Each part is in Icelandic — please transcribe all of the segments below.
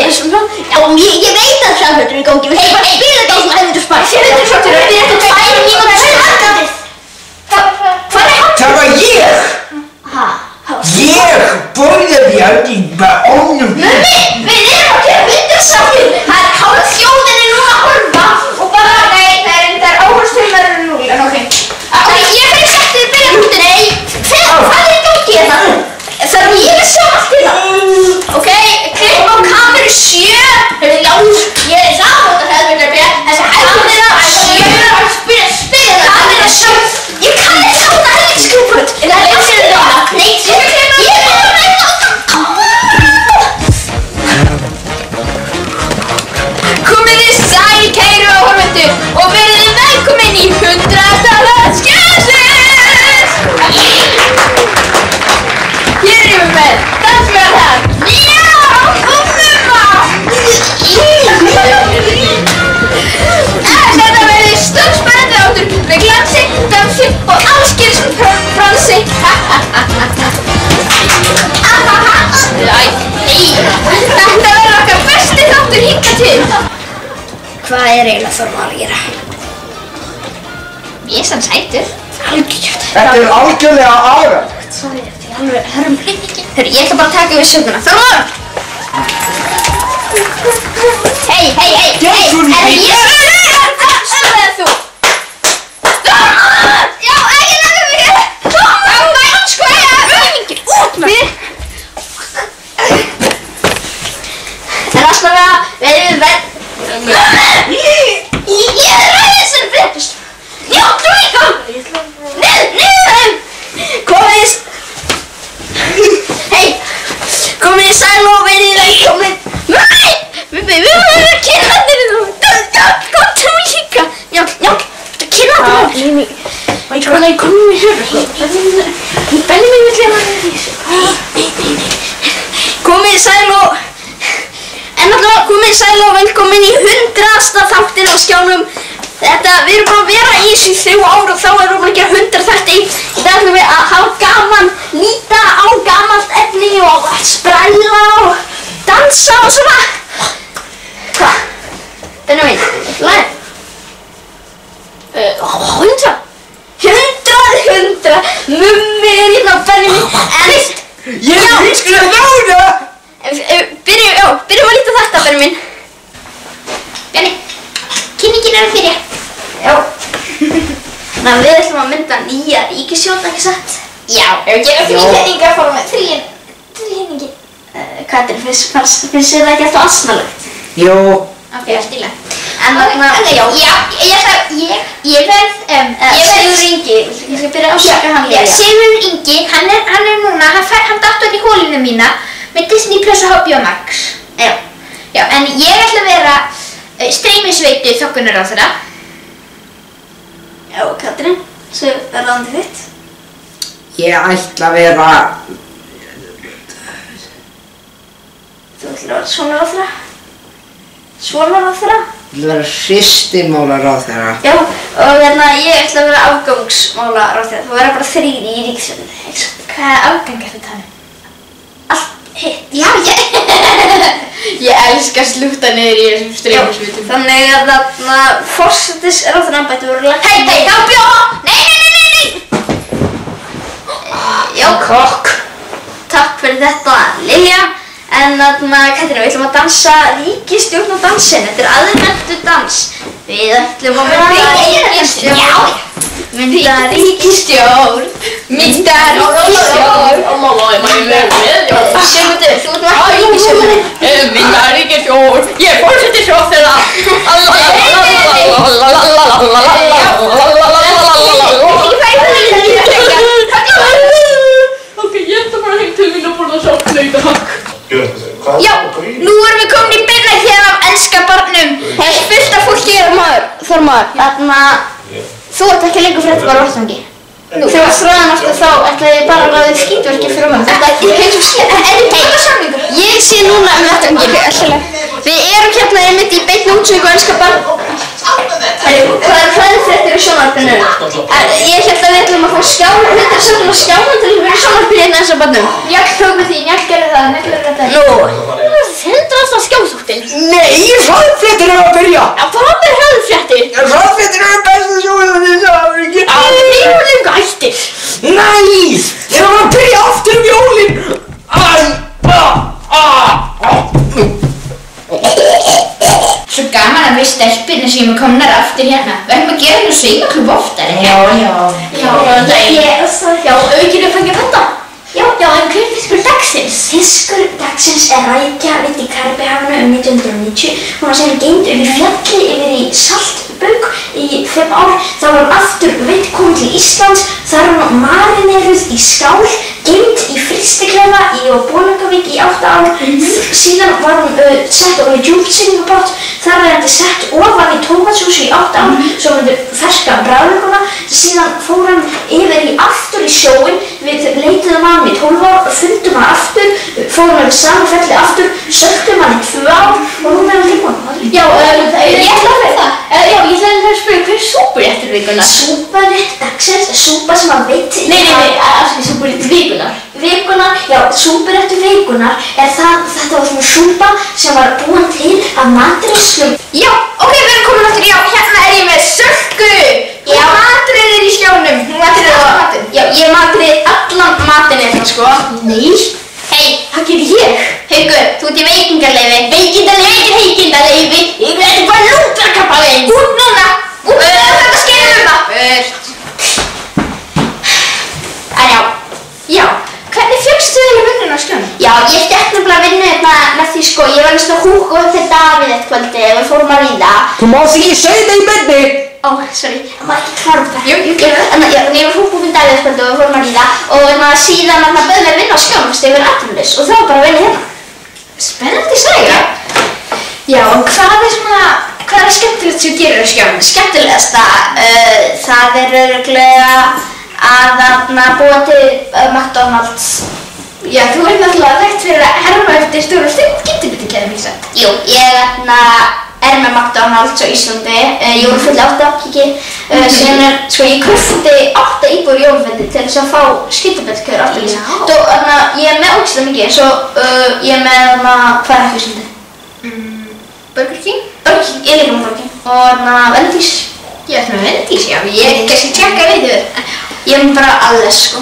og ég veit að samfélgur í gangi. Hei, bara spila þetta á svona helvítið Sér þetta svo til að við erum 2 mínútur slagandið. Hvað hann? Það var ég! Ég borðaði allir bara ónum. Mummi, við erum að gera hundasamning. Það hálf þjóðin núna að horfa og bara, nei, það áherslunar núna, ok. Ég fyrir sagt þið byrja hundur. Nei, hvað í gangi hérna? Það ég sjá allt hérna. Ok, klipp á kameru 7. Já, ég það helvítið byrja. Þessi kamera 7. Spila kamera 7. Ég kann ekki á það helvítið skrúput. En það sér þetta. Nei, komið þið sæl, kæru áhorfendur, og verið velkomin í 100. Skjölsins! Hér erum við með dansmjöðar. Já, og mumma! Þetta verður stórspennandi þáttur með glansi, dansi og allskyns fransi. Þetta verður okkar besti þáttur hingað til. Hvað eiginlega Þormar að gera? Ég er sann sætur. Algjört. Þetta algjörlega áræðilegt. Sorry, þetta alveg hörmlegt. Hörru, ég ætla bara að taka við söguna. Þormar! Hei! Er ég söguna þú? Þormar! Já, ekki laga mig! Þormar! Bæn sko, auðvingir! Út með! En alltaf að verðum við Ég er þessari fréttist. Já, þú líka! Niður! Komið Komið sæl og verið velkomin. Nei! Við verðum að kynna þér þú. Gott þú líka. Já, kynna þér. Veit hvað það komið mér hér. Benni mig vill ég að komið sæl og komið sæl og velkomin í 100. þáttin á skjánum. Við erum bara að vera í þessu 3 ár og þá erum við að gera 100 þætti. Í dag ætlum við að hafa gaman, líta á gamalt efni og spræla og dansa og svona. Hvað? Benni minn, læg. 100? 100! Mummi er hérna á Benni minn. Ég er virkilega náða! Byrjum að líta þetta, Benni minn. Benni, kynningin er að fyrir. Já. Þannig að við ætlum að mynda nýja ríkisstjórn, ekki satt? Já, ef við gerum þríhyrningaformið. Þríhyrningi. Katrín, finnst þér það ekki alltaf asnalegt? Jú. Ok, stíla. En þarna, já, ég verð Sigurður Ingi. Ég skal byrja að ásaka hann líka. Sigurður Ingi, hann er núna, hann datt hann í hólinu mína með Disney Plus og HBO Max. Já, en ég ætla að vera streymisveitu þokkunarráðherra. Já, Katrín, svo er ráðandi þitt. Ég ætla að vera... Þú ætla að vera svonaráðherra? Svonaráðherra? Ég ætla að vera hristimálaráðherra. Já, og ég ætla að vera afgangsmálaráðherra. Þú verður bara 3 í ríkisstjórninni, ekki sant? Hvaða afgang er þetta? Allt hitt. Já, ég elska að slúta niður í þessum streymisveitum. Þannig að þarna forsætisráðherraembættið voru lagt... Hei, þá bjóða! Nei! Já, kokk. Takk fyrir þetta, Lilja. En þarna, Katrín, við ætlum að dansa ríkisstjórnardansinn. Þetta er aðvendu dans. Við ætlum að mynda ríkisstjórn. Mynda ríkisstjórn. Sigmundur, þú ert ekki ríkisstjórn. Mynda ríkisstjórn. Ég er forsætisráðherra. Ok, ég ætla bara heim til mín að borða sálflautak. Já, nú erum við komin í beinna hér af enska barnum. Það er fullt af fólki hér maður, Þormar. Þarna, þú ert ekki lengur frétt bara orðsangi. Þegar við þráðum aftur þá ætla ég bara að ráða skítverki fyrir mig. Þetta er heilt og skýrt. En heita samlingur. Ég sé núna vettvangi. Við erum hérna einmitt í beinni útsendingu enska barn. Hvað er hræðfréttir í sjónvarpinu? Ég held að við ætlum að fá skjánum til að vera í sjónvarpinu. hérna þessar barnum. Njáll tók með því, Njáll gerði það, Njáll gerði þetta. Nú, heldur alltaf skjáþóttin. Nei, hraðfréttir eru að byrja. Já, hvað er hraðfréttir? Hraðfréttir eru bestu sjónvarpsþættir sem hafa verið gerðir. Þeir eru lengur hættir. Næs! Þeir eru að byrja aftur jólin. Svo gaman að við stelpirna sem er komnar aftur hérna. Við ætlum að gera hérna saumaklúbb oftar, ekki? Já, auðvitað fengið þetta. Já, en hver er fiskur dagsins? Fiskur dagsins er rækja veitt í Karíbahafinu 1990. Hún var síðan geymd yfir fjalli yfir í Saltbauk í 5 ár. Þá var hún aftur veitt komin til Íslands. Þar var hún marineruð í skál, geymd í frystiklefa í Bolungarvík í 8 ár. Síðan var hún sett ofan í djúpsýningapott. Þar var henni sett ofan í tómatsósu í 8 ár, svo henni ferska bræðlökuna. Síðan fór hann yfir aftur í sjóinn. Við leituðum hann í 12 ár, fundum hann aftur, fórum hann við sama felli aftur, söktum hann í 2 ár og núna er hann tilbúinn. Já, ég ætla að fyrir það. Já, ég ætla að spyrja hver er súpuréttur vikunar? Súpurétt dagsins er súpa sem að veit... Nei, súpuréttur vikunar. Vikunar, já, súpuréttur vikunar er það, þetta var svona súpa sem var búin til af matreiðslum. Já, ok, við erum komin aftur, já, hérna er ég með Sölku. Já, maturinn er í skjánum. Hún maturinn allan matinn. Já, ég maturinn allan matinn hérna, sko. Nei. Hei, hvað gerir ég? Haukur, þú ert í veikindarleyfi. Veikindaleyfi? Ég veit bara lúndrakrabbamein. Út núna. Út, þetta skeiðum það. En já, hvernig fékkstu þér vinnuna á skjánum? Já, ég fékk nefnilega vinnu hérna með því, sko. Ég var næst að húka upp til Davíð eitt kvöldi og við fórum að ríða. Þú mást ekki segja það í beinni. Ó, sorry, maður ekki klára þetta. Jú. Ég var húka upp til Davíð eitt kvöldi og við fórum að ríða og síðan bauð mér vinna á skjánum þegar ég var atvinnulaus og það var bara að vinna hérna. Spennandi saga. Já, og hvað er skemmtilegt sem þú gerir á skjánum? Skemmtilegasta, það er örugglega að búa til McDonald's. Já, þú ert náttúrulega þekkt fyrir að herma eftir stóru skyndibitakeðjum, ekki satt? Jú, ég er með McDonald's á Íslandi, jólafulli 8 kiki. Síðan ég kaupti 8 íbúðir jólafulli til þess að fá skyndibitakeðjur alltaf lýsa. Ég er með ógeðslega mikið, svo ég er með, hvað er ekki Íslandi? Burger King? Burger King, ég er líka með Burger King. Og Wendy's. Ég er með Wendy's, já, ég kannski tjekka veitur. Ég er bara alles, sko.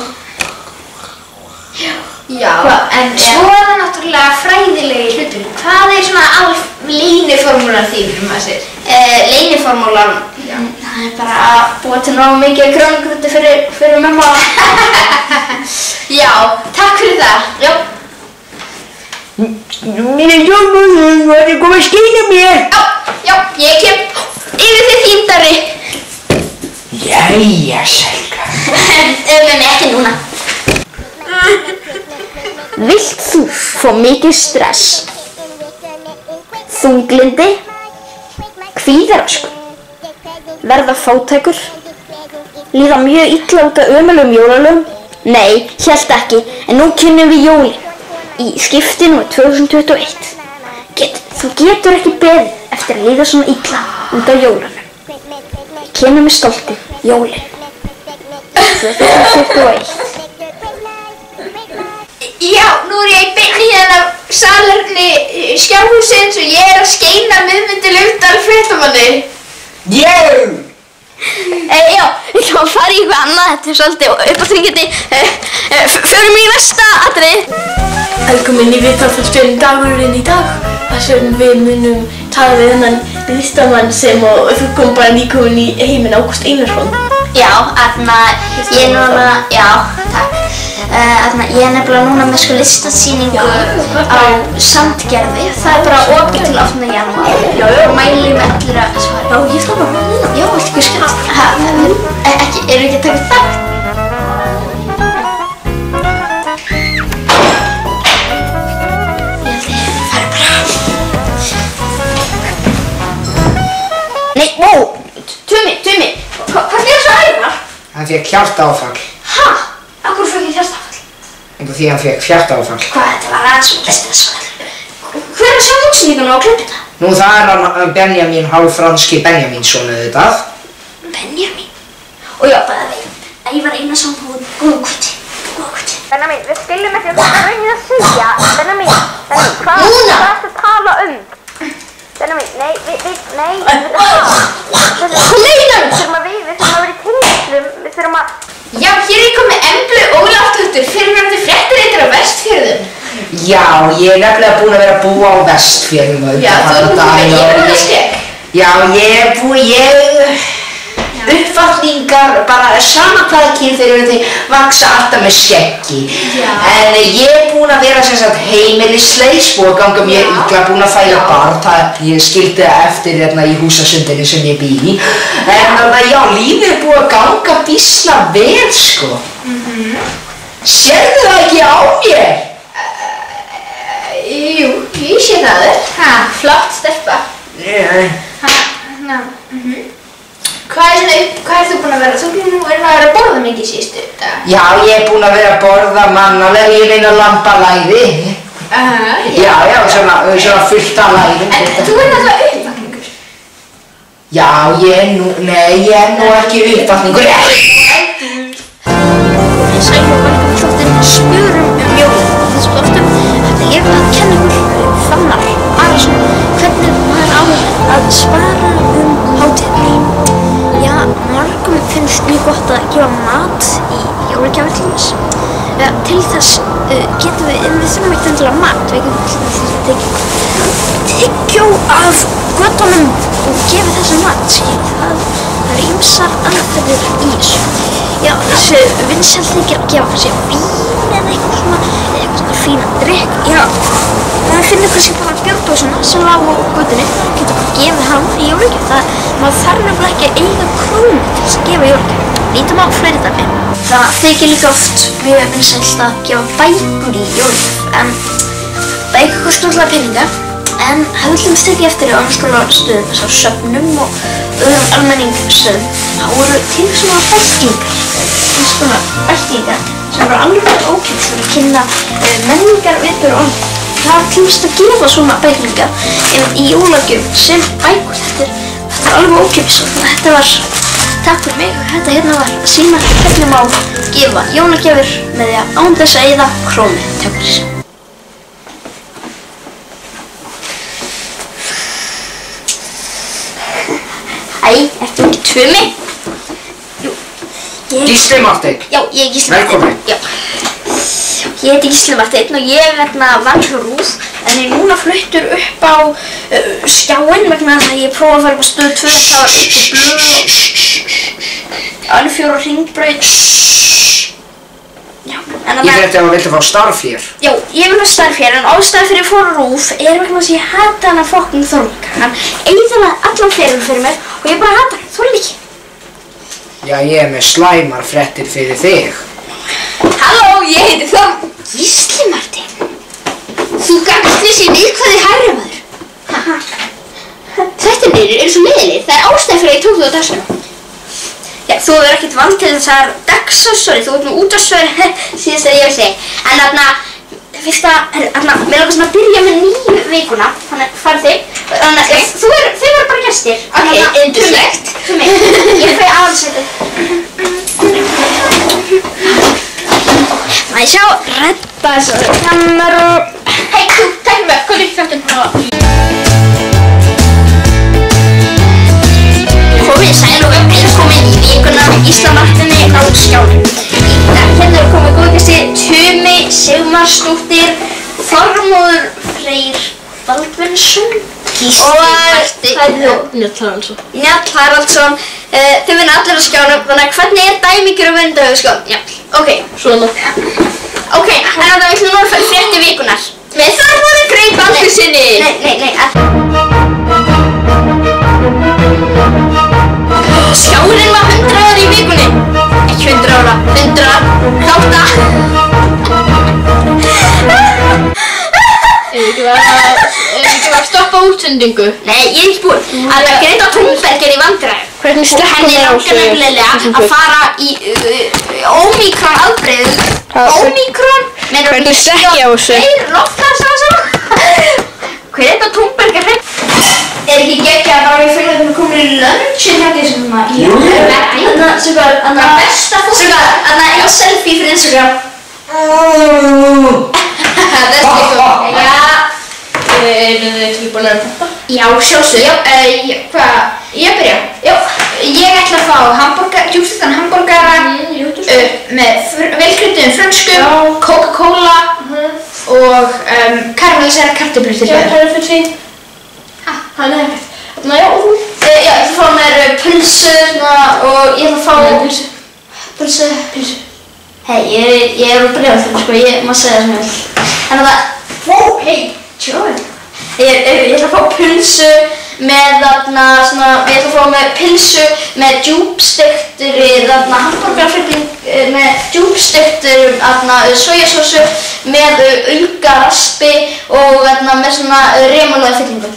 Já, en svo er það náttúrulega fræðilegi hlutur. Hvað er svona leyniformúlan þín, maður segir? Leyniformúlan? Já. Það er bara að búa til nógu mikið krónugrúti fyrir mamma. Já, takk fyrir það. Já. Mínu sjónvarpsþættir, þú ert komið að skýna mér. Já, ég kem yfir þig þíndari. Jæja, Selga. Ekki núna. Vilt þú fá mikið stress, þunglyndi, kvíðaröskun, verða fátækur, líða mjög illa út af ömurlegum jólalögum? Nei, hélt ekki, en nú kynnum við jólin í skipti nr. 2021. Þú getur ekki beðið eftir að líða svona illa út af jólunum. Við kynnum með stolti jólin 2021. Já, nú er ég í beinni hérna salerni skjáhúsins og ég er að skeina Miðmundi Laufdal fréttamanni. Ég! Já, við ætlum að fara í eitthvað annað, þetta er svolítið uppáþrengjandi. Förum í næsta atriði. Velkomin í viðtalsþáttinn Dagurinn í dag, þar sem við munum tala við þennan listamann sem og þú kom bara nýkomin í heiminn, Ágúst Einarsson. Já, ég er núna, já, takk. Ég er nefnilega núna með sko listasýningu á Sandgerði. Það er bara opið til 8. janúar. Já, og mæli með allir að svara. Já, ég skal bara núna. Já, viltu ekki skemmt? Eru ekki að taka þátt? Nei, wow! Tumi, hvað gerði svo Ævar? Hann fékk hjartaáfall. Ha? Af hverju fékk ég hjartaáfall? Því hann fékk hjartaáfall. Hvað, þetta var aðeins og stressfall. Hver er sjálf útsendinguna og klippið það? Nú það er hann Benjamin, hálffranski Benjaminsson auðvitað. Benjamin? Og já, bæði við. Ævar Einarsson og góða kvöldi. Benjamin, við skiljum ekki hvað það reynir að segja. Benjamin, hvað ertu að tala um? Benjamin, nei. Við þurfum að vera í tengslum, við þurfum að... Já, hér er komið Emblu Ólafsdóttur, fyrrverandi fréttareitur á Vestfjörðum. Já, ég er nefnilega búin að vera að búa á Vestfjörðum. Já, þú ert búin að vera skegg. Já, uppfatningar, bara sama hvaða kyn þeir eru, þeir vaksa alltaf með skeggi. En ég er búin að vera sem sagt heimilisleis, búin að ganga mjög illa, búin að fæða barn, ég skildi það eftir hérna í húsasundinu sem ég bý í. En já, lífið er búin að ganga býsna vel, sko. Sérðu það ekki á mér? Jú, ég sé það. Flott stelpa. Hvað er þú búin að vera? Þú er nú að vera að borða mikið síðustu daga. Já, ég er búin að vera að borða mannalega, ég reyna lambalæði. Já, svona fullt af læðum. En þú er náttúrulega uppvakningur. Já, ég er nú ekki uppvakningur. Sæl og velkomin þáttinn Spjörum jólin. Þessu þáttum ætla ég að kenna ykkur Fannar Arason hvernig maður á að spara hátíðir. Já, mörgum finnst mjög gott að gefa mat í jólagjafir til þess. Til þess getum við þurfum ekki endilega mat, við getum tekið tyggjó af götunum og gefið þessu mat. Það eru ýmsar aðferðir í þessu. Já, þessu vinsælt þykir að gefa kannski vín eða eitthvað svona fína drykk. Já, maður finnur kannski bara bjórdósina sem lá á götunni, getur bara gefið hann í jólagjöf. Maður þarf nefnilega ekki að eiga krónu til þess að gefa jólagjöf. Lítum á fleiri dæmi. Það þykir líka oft mjög vinsælt að gefa bækur í jólagjöf, en bækur kosta náttúrulega peninga. En hefur til dæmis tekið eftir á annars konar stöðum, þess að söfnum og öðrum almenningsstöðum, þá eru til svona bæklingar sem eru alveg ókeypis fyrir að kynna menningarviðburði og annað. Það er til dæmis að gefa svona bæklingar í jólagjöf sem bækur. Þetta er alveg ókeypis og þetta var, takk fyrir mig, þetta hérna var að sýna hvernig má gefa jólagjafir með því að án þess að eyða krónu. Takk fyrir. Æ, ertu ekki Tumi? Jú, Gísli Marteinn. Já, ég er Gísli Marteinn. Velkomin. Já. Ég heiti Gísli Marteinn og ég er vann hjá RÚV, en ég er núna fluttur upp á skjáinn vegna þess að ég prófa að fara upp á stöð 2, það var upp á blöð og Alfjóra Hringbraut. Já, en Ég frétti að þú viltu fá starf hér. Já, ég vil fá starf hér, en ástæðan fyrir ég fór á RÚV er vegna þess að ég hata hana fokking Þorleika. Hann eyðilagði allan ferilinn fyrir mér og ég bara hata hann, þoli ekki. Já, ég er með slæmar fréttir fyrir þig. Halló, ég heiti Þorm. Gísli Marteinn. Þú gafst þessi neikvæði hærramaður. Þættirnir eru svo leiðilegir, það er ástæðan fyrir að ég tók þú á dagskrá. Já, þú hefur ekkert vald til þessar dagskrárstjóri, þú ert nú útvarpsstjóri síðast að ég vil segja. En fyrst að, mér langar svona að byrja með nýju vikuna, þannig farið þig. Þannig að þið voru bara gestir. Ok, yndislegt. Tumi, ég fæ aðalsætið. Má ég sjá, redda þessari kameru. Hei, þú, takk með, hvað er þáttinn? Komið sæl og velkomin í vikuna með Gísla Marteini á skjánum. Hérna er komið góðgesti Tumi Sigmarsdóttir, Þormóður Freyr Baldvinsson, Gísli Marteinn Njáll Haraldsson. Njáll Haraldsson. Þið vinna allir á skjánum, þannig að hvernig er dæmingur um vindaðu skján? Njáll, ok. Svona. Ok, en það við ætlum nú að fara frétti vikunar. Með Þormóði Freyr Baldvinssyni. Nei. Skjárinn var 100 ára í vikunni. Ekki 100 ára, 100 þátta. Ef ekki var að stoppa útsendingu. Nei, ég er ekki búinn. Greta Thunberg er í vandræðum. Hvernig slekkur Henni mér á langar nefnilega að fara í Omikron afbrigði. Omikron? Hvernig slekk ég á þessu? Nei, loftslagsvandamál. Greta Thunberg er hreint. Er ekki geggjað bara við fyrir að við komum í lunchen hérna í svona Jú. Anna besta fólk. Anna selfie fyrir Instagram. Það er skiptum. Já. Eru þið tilbúin að þetta? Já, sjálfsög. Hvað? Ég byrja. Já. Ég ætla að fá djúpstektan hamborgara með velkrydduðum frönskum, Coca-Cola og karamelliserað kartöflur til Já, það er fyrir sín. Það er ekkert. Já, og þú? Já, ég ætla að fá mér pulsu og ég ætla að fá... Pulsu. Hei, ég er úr bregðarþjóð, sko, ég má segja það sem ég vil. Þannig að það... Hei, tjóðin. Ég ætla að fá pulsu með þarna svona, ég ætla að fá með pilsu með djúpstektri þarna hamborgarfylling með djúpstektur þarna sojasósu með aukaraspi og þarna með svona remálaða fyllingu.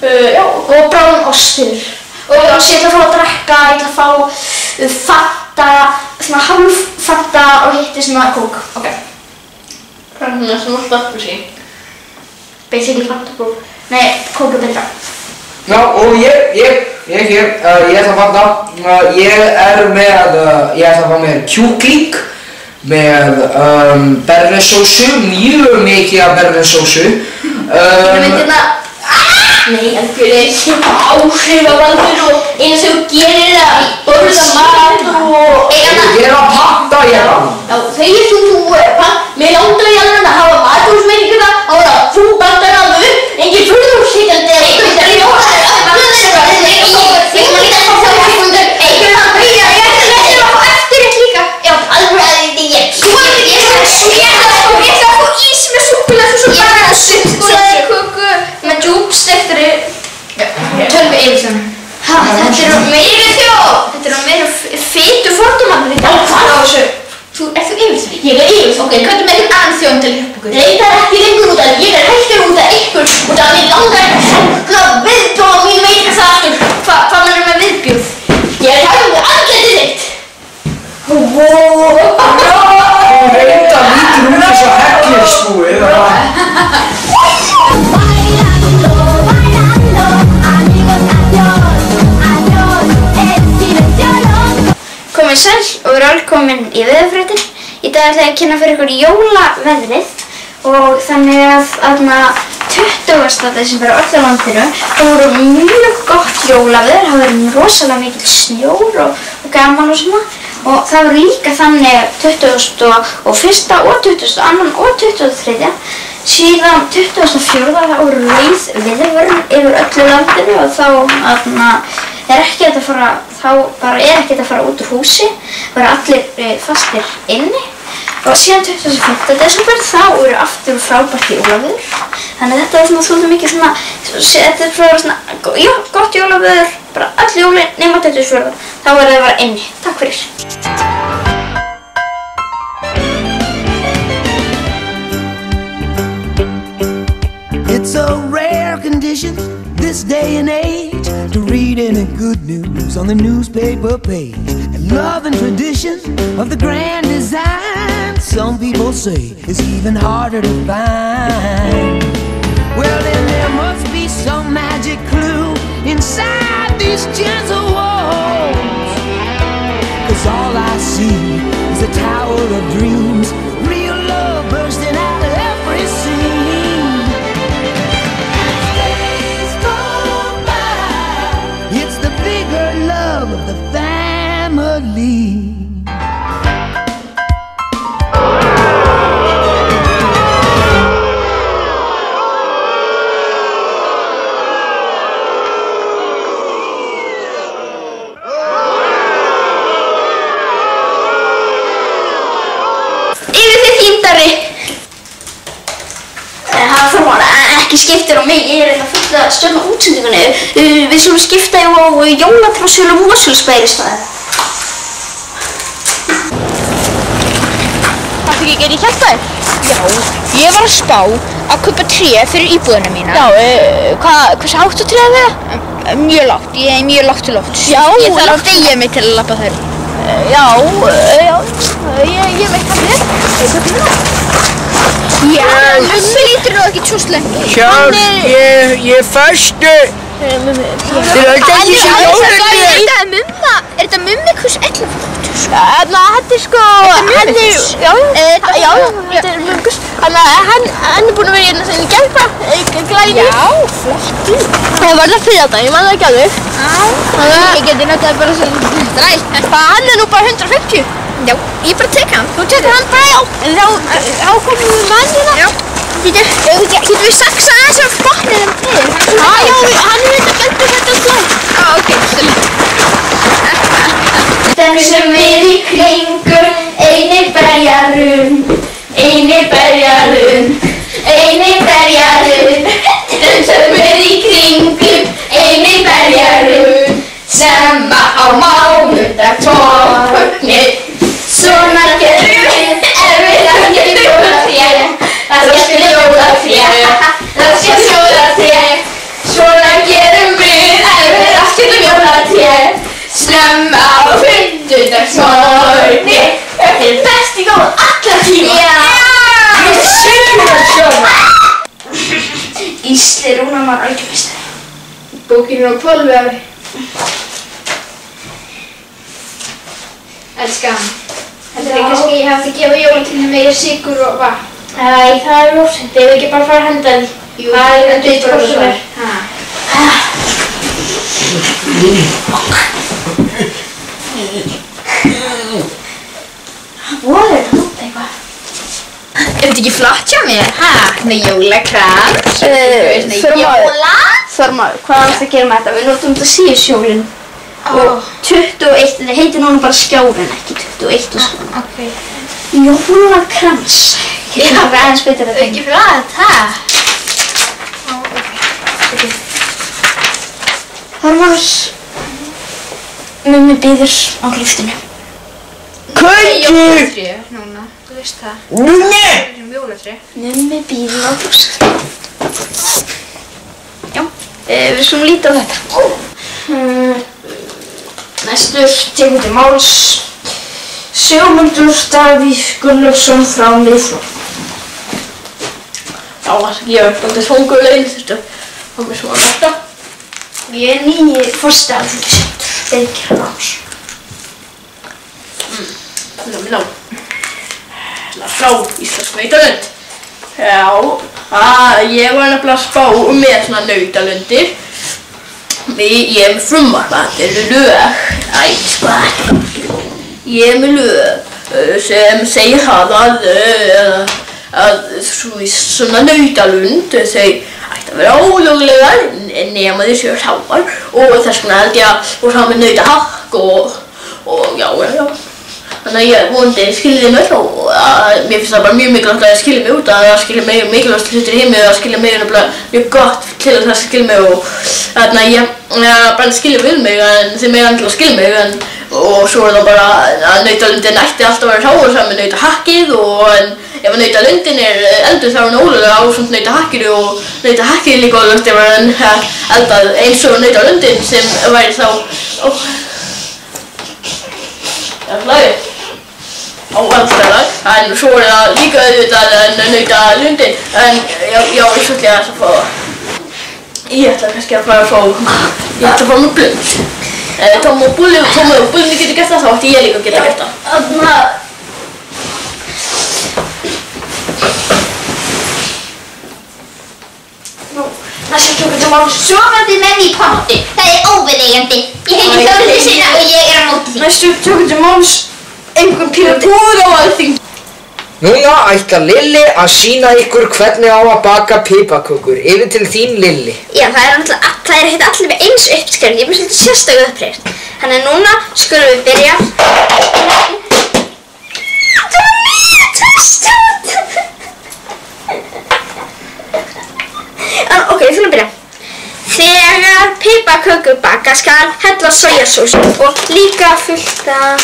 Já, og bráðum ostur. Og ég ætla að fá að drekka, ég ætla að fá Fanta, svona hálf Fanta og hitti svona kók. Ok. Hvað er svona sem alltaf aftur sín? Basically Fanta kók. Nei, kók er betra. Já, og ég ætla að fanta, ég ætla að fá mér kjúkling með bernesósu, mjög mikið af bernesósu. Nei, algjör ekki áhrifavaldur og einu sem þú gerir að borða mat og... Ég er að panta hérna. Já, þegar þú mér langar í alveg að hafa mathúsmenninguna á það þú bandar að upp, engin furðursýtjandi með djúpstektri tölvi Eiríksson. Þetta eru meiri fitu fordómarnir í dag. Ert þú Eiríksson? Ég er Eiríksson. Ok, hvað með einhvern annan þjón til að hjálpa ykkur? Nei, það er ekki lengur út af ég er hættur út af ykkur út af mér langar að viðbjóða og mín veit ekki það aftur. Hvað mennur með viðbjóð? Ég er hættur með andletið þitt. Reynda lítur út eins og hekluspúið. Komið sæl og við erum velkomin í veðurfréttir. Í dag ætla ég að kynna fyrir ykkur jólaveðrið og þannig að 20. desember á öllu landinu það voru mjög gott jólaveður, það voru rosalega mikil snjór og gaman og svona og það voru líka þannig 21. og 22. og 23. Síðan 24. það voru rauð viðvörun yfir öllu landinu og þá er ekki hægt að fara út úr húsi, það eru allir fastir inni og síðan 25. desember þá eru aftur frábært jólaveður þannig að þetta er svona svolítið mikið svona, þetta er svona gott jólaveður, bara öll jólin nema 24. þá verður það að vera inni. Takk fyrir. It's a rare condition this day and age to read any good news on the newspaper page. And love and tradition of the grand design, some people say, is even harder to find. Well, then there must be some magic clue inside these gentle walls. 'Cause all I see is a tower of dreams, real love bursting out of every scene. It's the bigger love of the family. Yfir þið þýndari. Það þarf ekki skiptir á mig, ég er eitthvað full að stjórna útsendingunni. Við skulum skipta á jólatrássul og Mosfellsbæ í staðinn. Hvað fikk ég gerði hjálpa þér? Já, ég var að spá að kaupa tré fyrir íbúðina mína. Já, hversu hátt á tréð við það? Mjög lágt, ég er mjög lágt til lofts. Já, ég þarf að deyja mig til að labba þær. Ég veit hvað þér. Hvað er það? Já, Mummi lítur nú ekki svo slengt. Hjálp, ég er föstu. Þið eru ekki sem jólunni. Er þetta Mummikus 11? Þetta er sko... Þetta er Mummikus? Já, þetta er Mummikus. Hann er búinn að vera hérna sem í gælpa, glæni. Já, flottu. Það var það fyrir ég man það ekki alveg. Ég geti notað bara sem dræst. Hann er nú bara 150. Já, ég bara tek hann. Þú tekur hann bara, já. En þá komum við mannina. Já. Getum við saksað aðeins af botninum fyrir? Já, hann er þetta gælpur þetta slóð. Ok, stöld. Dansum við í kringur, einir berjarun, einir berjarun, einir berjarun. Dansum við í kringur, einir berjarun, snemma á mánudagsmorgni. Svona gerum við ekki jólatré, það skal jólatré, það skal jólatré. Svona gerum við ekki jólatré, snemma á fimmtudagsmorgni. Þetta er besti góð alla tíma. Já! Við syngjum það svona. Gísli Rúnar var algjörmeistari. Bókin er á 12 ári. Elskan. Heldur þið kannski ég hefði að gefa jólatrénu meira sykur og vatn? Æ, það er lófsend, ef við ekki bara fara að henda því. Jú, það er bara svo vel. Voru þetta nút eitthvað? Er þetta ekki flott hjá mér? Með jólakrans? Þormar, hvað er það að gera með þetta? Við notum þetta síðusjólinn. Og 21, þetta heitir núna bara skjárinn, ekki 21 og svona. Ok. Jólakrans. Ég kann aðeins betur að Ekki flott, Ok. Þormars, Mummi bíður á hlustinu. Kauki! Núna, þú veist það. Mummi! Jólatré. Mummi bíður á hlustinu. Já, við skulum líta á þetta. Næstur tekur til máls Sigmundur Davíð Gunnlaugsson frá Miðflokk. Já, það gefa upp alltaf svongulegin, þurftu að fá mér svona þetta. Ég er nýji forseti Alþingissetur, Birgir Ráns. Ná. Frá Íslensk nautalund. Já, ég var nefnilega að spá með svona nautalundir. Ég er með frumvarp, þetta eru lög. Ég er með lög sem segir það að svona nautalund þau ætti að vera ólöglegar nema þau séu hráar og þess vegna held ég að og það með nautahakk og já. Þannig að ég vonandi skilji mig og mér finnst það bara mjög mikilvægt að ég skilji mig út að það skilji mig mikilvægt hlutir í heimi og það skilji mig mjög gott til að það skilji mig og þannig að ég bara skilji við mig en þeim er til að skilja mig og svo er það bara að nautalundin ætti alltaf að vera hráur saman með nautahakkið og ef að nautalundin er elduð þá er hún ólöglega ásamt nautahakkinu og nautahakkið er líka ólöglegt ef hann eldað eins og nautalundin sem væri þá á allstæðar, en svo er það líka auðvitað nautalundin, en já, ég ætla að fá ég ætla kannski að fara að fá mér blund. Tóma og Bulli getur gert það, þá ætti ég líka að geta gert það. Næsta tökur til máls sofandi menn í potti. Það er óviðeigandi. Ég heiti Þórður sinna og ég er á móti því. Næstu tökur til máls einhvern píla púður á Alþingi. Núna ætlar Lilli að sýna ykkur hvernig á að baka piparkökur. Yfir til þín, Lilli. Já, það er ekkert allir með eins uppskrift, ég er með svolítið sérstaklega uppskrift. Þannig að núna skulum við byrja. Ok, við skulum byrja. Þegar piparkökur baka skal hella sojasósu og líka fullt af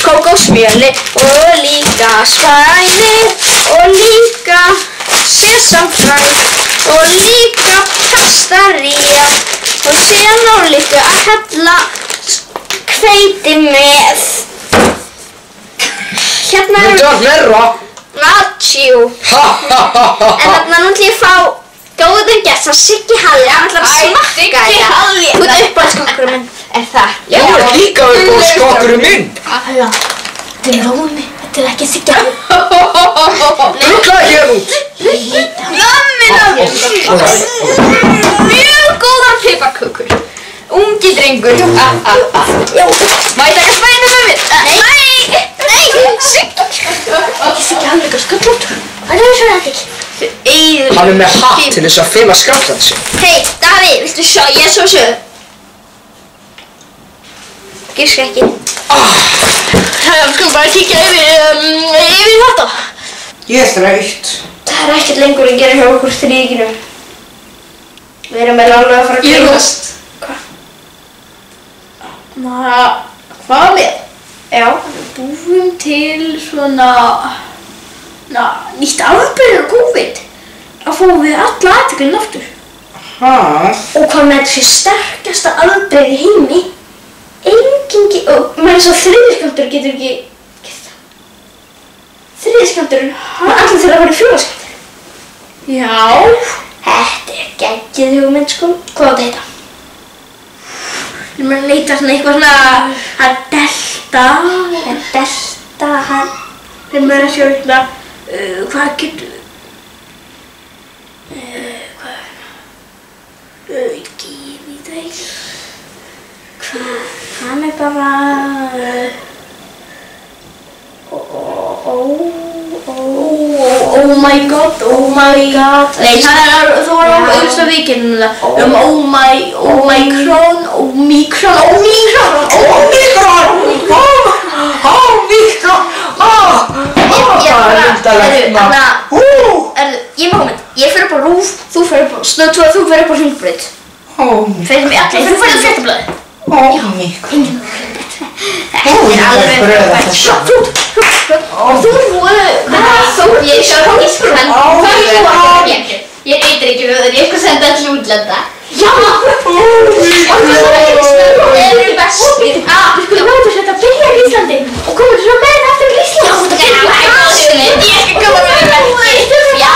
kókósmjöli og líka svæði og líka sesamfræ og líka pastaría og síðan á líka að hella hveiti með hérna Þú ert meira. Nacho. En þarna nú ætlum ég að fá Góðan gest, það Siggi Halli, hann ætlar að smakka Siggi þetta. Halli. Þú ert uppáhaldskokkurinn minn, er það? Þú ert líka uppáhaldskokkurinn minn. Þetta er Rómi, þetta er ekki Siggi Halli. Ruglaði hér út. Nammi. Mjög góðan piparkökur. Ungi drengur. Já. Má ég taka spæðinu með mér? Nei, Siggi. Siggi Halli er sköllóttur. Það er svona þetta ekki. Hann er með hatt til þess að fela skallan sig. Hei, Davíð, viltu sjá, ég svo sög. Gíska ekki. Við skulum bara kíkja yfir þetta. Ég er þreytt. Það er ekkert lengur að gera hjá okkur stríkinu. Við erum alveg að fara að grínast. Hvað með? Já. Búum til svona nýtt afbrigði af COVID. Að fá við alla athyglinni aftur. Hæ? Og hvað með þessi sterkasta afbrigði í heimi? Enginn, og með þess að þriðiskamtur getur ekki gert það. Þriðiskamturinn, allir þeirra að vera fjóðaskamtur. Já. Þetta er geggjuð hugmynd sko. Hvað á þetta heita? Ég meina leita svona eitthvað svona að delta. Ég meina að sjá eitthvað, hvað getur, ég veit það ekki. Hann er bara... Oh my god. Nei, það var auðvitað vikinn Omikron. Ég má hugmynd. Ég fer upp á RÚV, þú fer upp á Stöð 2, þú fer upp á Hringbraut. Feðum í allir, þú fer upp á Fréttablaðið. Omikron. Þetta er alveg og þú ég sjá ekki skrúan. Ég eitir ekki við það, ég skal senda allir útlanda. Já! Við erum bestir. Við skulum láta þetta byrja í Íslandi og koma svo með þetta aftur í Íslandi. Ég skal koma með þetta. Já,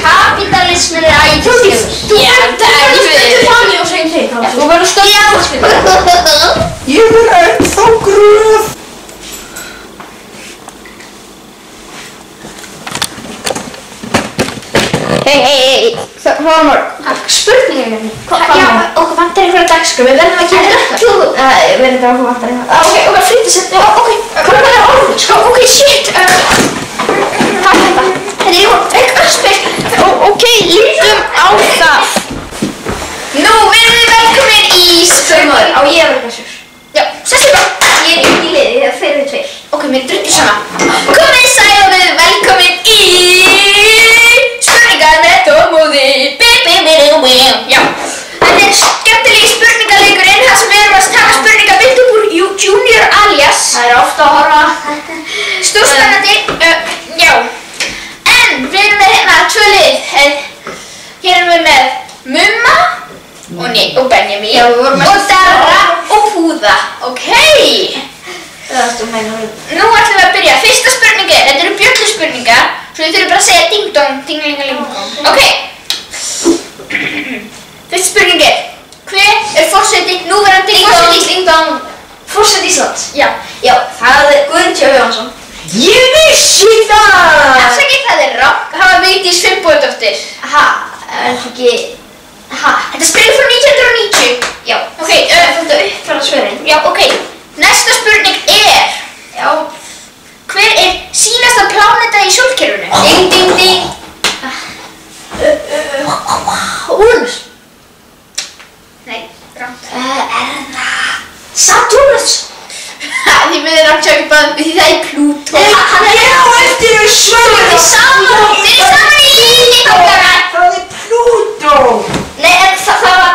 kapitalismin er æðislegur. Já, það er stöðu fami og segjum þeim. Þú verður stöðu áskilur. Ég er ennþá gröð. Hei, hvað var mörg? Spurningin minni. Já, okkur vantar einhverja dagskrá, við verðum að kemja þetta. Við verðum að okkur vantar einhverja. Ok, frítisett, ok. Hvað er það orðin? Sko, ok, shit. Hvað er þetta? Þetta er eitthvað spil. Ok, lítum á það. Nú, verðum þið velkomin í Spurmaður á ég að vera þessur. Já, sessi bara. Ég er í liði, það fyrir við tveir. Ok, mér drullir sama. Komið sæl og við velkomin í Spurningar með Tómóði. Já, þetta er skemmtilegi spurningaleikurinn þar sem við erum að taka spurningar beint upp úr Junior alias. Það er ofta að horfa. Stórspennandi. Já, en við erum með hérna tvö lið. Hér erum við með Mumma og Benjamin og Dara og Húða. Ok. Nú ætlum við að byrja. Fyrsta spurning er, þetta eru bjölluspurningar, svo við þurfum bara að segja ding-dong, ding-ling-a-ling-dong. Ok. Fyrsta spurning er, hver er forseti núverandi ding-dong? Forseti Íslands? Já, það er Guðrún Jóhannsson. Ég vissi það! Afsakið, það er rangt. Það var Vigdís Finnbogadóttir. Þetta spurning frá 1990. Já. Ok, þetta uppfæra svörin. Já, ok. Næsta spurning er, hver er sýnasta pláneta í sólkerfinu? Ding, ding, ding. Úranus. Nei, rangt. Satúrnus. Því við erum rangt sjökk bara, því það er Plútó. Já, eftir að svara. Þið er saman í okkar. Það er Plútó. Nei, en það er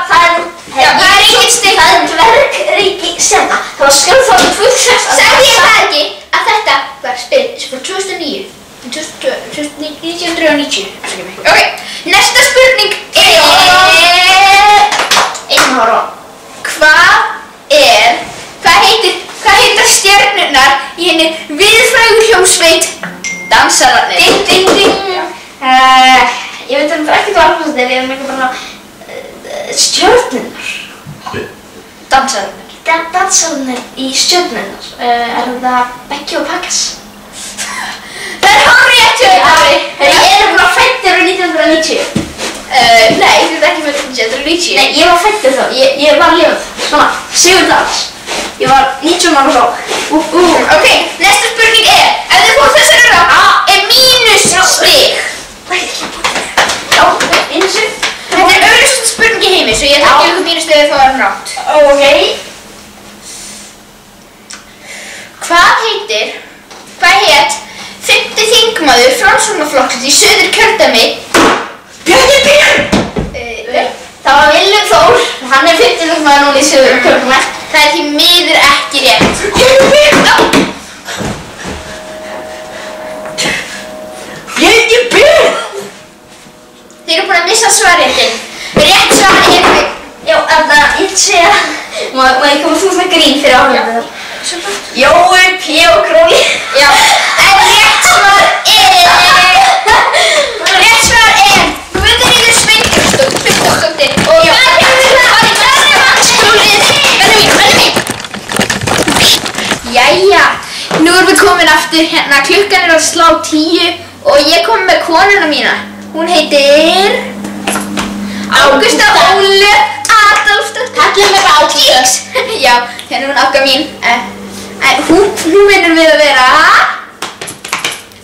engin stig. Það er dvergríki Sena. Það var skjálfandi 2006. Sagði ég það ekki að þetta var spil frá 2009. 1990. Ok, næsta spurning er... Einn horfa. Hvað heitir stjörnurnar í henni viðfrægu hljómsveit Dansararnir? Ding, ding, ding. Ég veit þetta ekki valkostir, ég ekki bara stjörnurnar. Dansararnir í stjörnurnar. Það Beggi og Pakkas? Það hárrétt hjá þér, Ari. Ég bara fæddur árið 1990. Nei, þú ert ekki fæddur 1990. Nei, ég var fæddur þá. Ég var lifað. Svona, 7 dags. Ég var 19 ára þá. Ok, næsta spurning ef þið fór þessari rátt mínus stig. Já, einu sinni. Þetta augljósasta spurning í heimi, svo ég ætla að gefa ykkur mínus stig ef það var rátt. Ok. Hvað hét 5. þingmaður Framsóknarflokksins í Suðurkjördæmi? Bjarni Björn! Það var Willum Þór. Hann 5. þingmaður núna í Suðurkjördæmi. Það því miður ekki rétt. Bjarni Björn! Þið eru búin að missa svarréttin. Rétt svar Já, ég segja. Má ég koma þú svona grín fyrir áhörðu? Jói, P og Króli. Já, en rétt svar Guðríður Sveinbjörnsdóttir og það hefur farið skólið. Verður mín. Jæja, nú erum við komin aftur hérna, klukkan að slá 10 og ég kom með konuna mína. Hún heitir Ágústa Ólu Adolfsdóttir. Kallið mig bara Ágústa. Já, hérna er hún Ágústa mín. Hún vinnur við að vera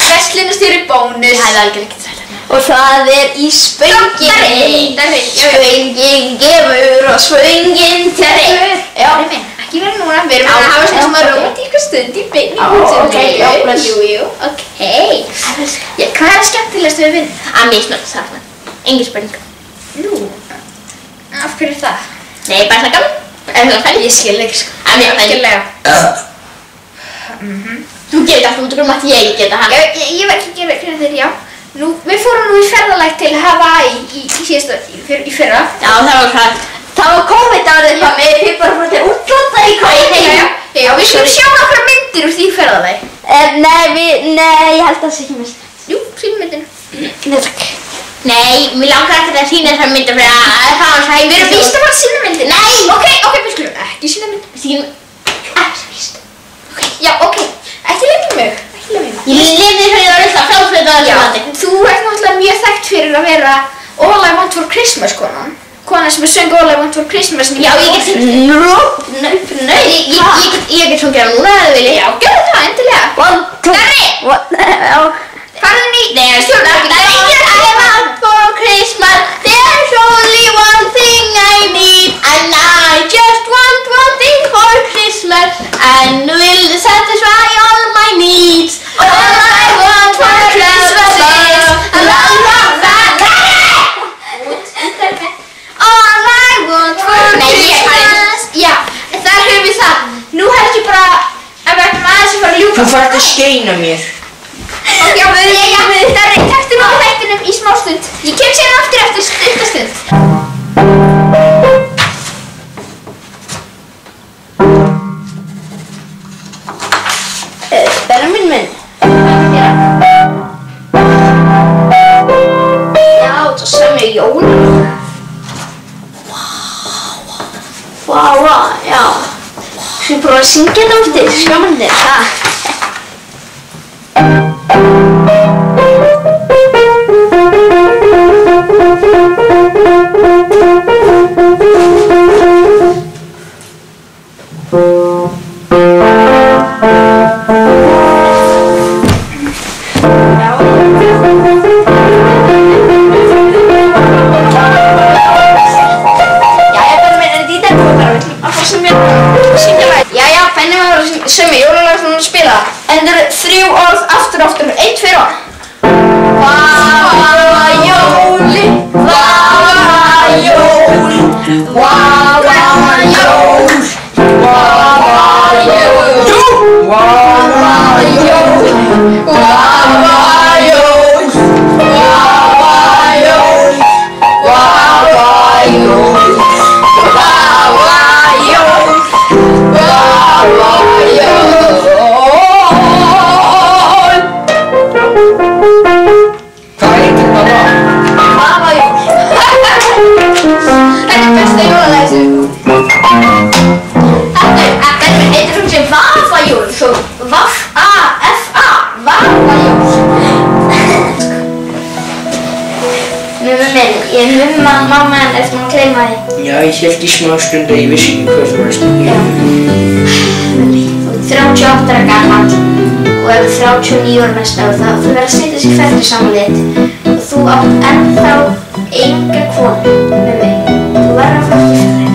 verslunarstjóri Bónus. Það alveg ekki sætt. Og það í spöngin. Spöngin gefur og spöngin tekur. Já, ekki vera núna, við erum að hafa svona smá rómantíska stund í beinni útsendingu. Ok, já, bless. Jú, ok. Hvað er skemmtilegast við vinna? Að misnóta þarna. Engin spurning. Nú, af hverju það? Nei, bara það gaman. Ég skil ekki sko. Að mér Algjörlega. Þú gerir þetta út um að ég geta hann. Ég var ekki að gera fyrir þér, já. Nú, við fórum nú í ferðalag til Hawaii í fyrra. Já, það var hrætt. Það var COVID-árið hjá mig, við bara fórum til útlanda í COVID. Já, við skulum sjá nokkra myndir úr því ferðalagi. Nei, ég held að það sé ekki mist. Jú, sínum myndinu. Nei, takk. Nei, mér langar ekkert að sýna þessar myndir fyrir að það var sætt. Við erum víst að fara að sýna myndinu. Nei! Ok, við skulum ekki sýna myndinu. Sýnum, ekki víst. Já, ok. Ekki leika mig. Ég lifði fyrir að reyna frálflötu á þessu landi. Þú ert náttúrulega mjög þekkt fyrir að vera All I Want For Christmas konan. Konan sem söng All I Want For Christmas. Já, ég get Ég get sungið á núna ef þið viljið. Já, gjörðu það, endilega. Darri! Farðu ný. Nei, stjórna ekki. All I want for Christmas, there's only one thing I need, and I just want one thing for Christmas, and will satisfy all my needs. All I want for Christmas is a long, long All I want for Christmas. Já, þar höfum við það. Nú held ég bara að við ætlum aðeins að fara að ljúka. Þú fær ekki að skeina mér. Ok, Darri, taktu nú þættinum í smá stund. Ég kem síðan aftur eftir stund. Benjamin minn. Já, það semur jólalög. Vá, já. Skal ég prófa að syngja þetta úr þér, skamandi, það. Semmi, jólalag sem hún spila. En þetta eru 3 orð aftur, 1, 2 orð. Hvaða jóli, hvaða jól, hvaða jól, hvaða jól, hvaða jól, hvaða jól, hvaða jól, hvaða jól, hvaða jól. Mamma henni sem að gleyma því. Já, ég hélt í smá stund að ég vissi ekki hvað þú varst að gera. Þú ert 38 ára gamall og ef 39 ára næsta ár þá þú verður að setja sig ferðir saman þitt og þú átt ennþá enga konu með mig. Þú verður að fara að gifta þig.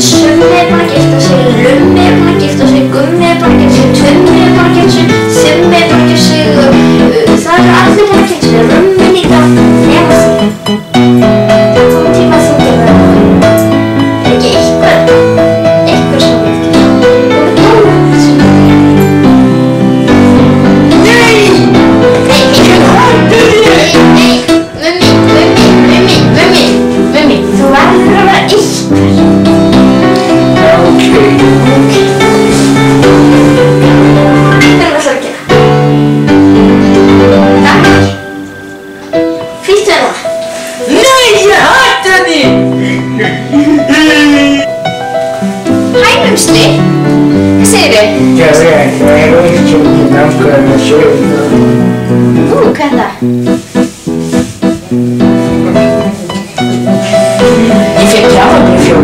Summi er búin að gifta sig, Lummi er búin að gifta sig, Gummi er búin að gifta sig, Tummi er búin að gifta sig, Simmi er búin að gifta sig, það eru allir búin að gifta sig, Rummi líka, nema því. Það kom tíma að þú gerði það. Er ekki eitthvað sem þú veit ekki? Þú er tónum sem þú Mummi, þú verður að vera eitthvað. Hvernig ætlarðu að gera? Gammal? Flýttu þér það? Nei, ég hata þig! Hænumsli? Hvað segirðu? Já, það er ekki nákvæmlega að segja það. Hvað er það? Ég fekk gjafabréf hjá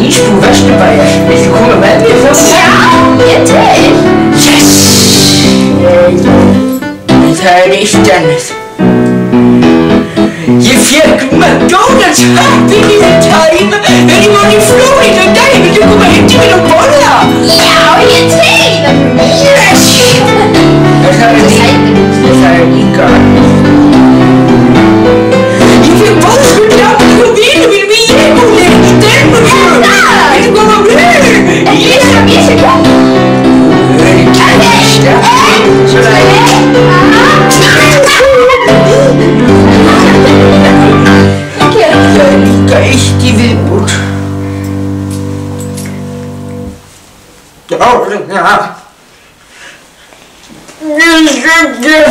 Ísbú Vesturbæjar. Viltu koma með mér þá? Já, ég til. Yes! En það er eitt annað. Ég fekk McDonald's Happy Meal Time en ég var í Flórida í dag. Viltu koma heim til mér og borða? Já, ég til. Yes! En það er líka. Ég fekk bóðskundi á mig og vinum mínum í Ébúli í Denver. Viltu koma með? Ég sé hvað. Það er ekki svona. Það er líka eitt í viðbúr. Já, ég til.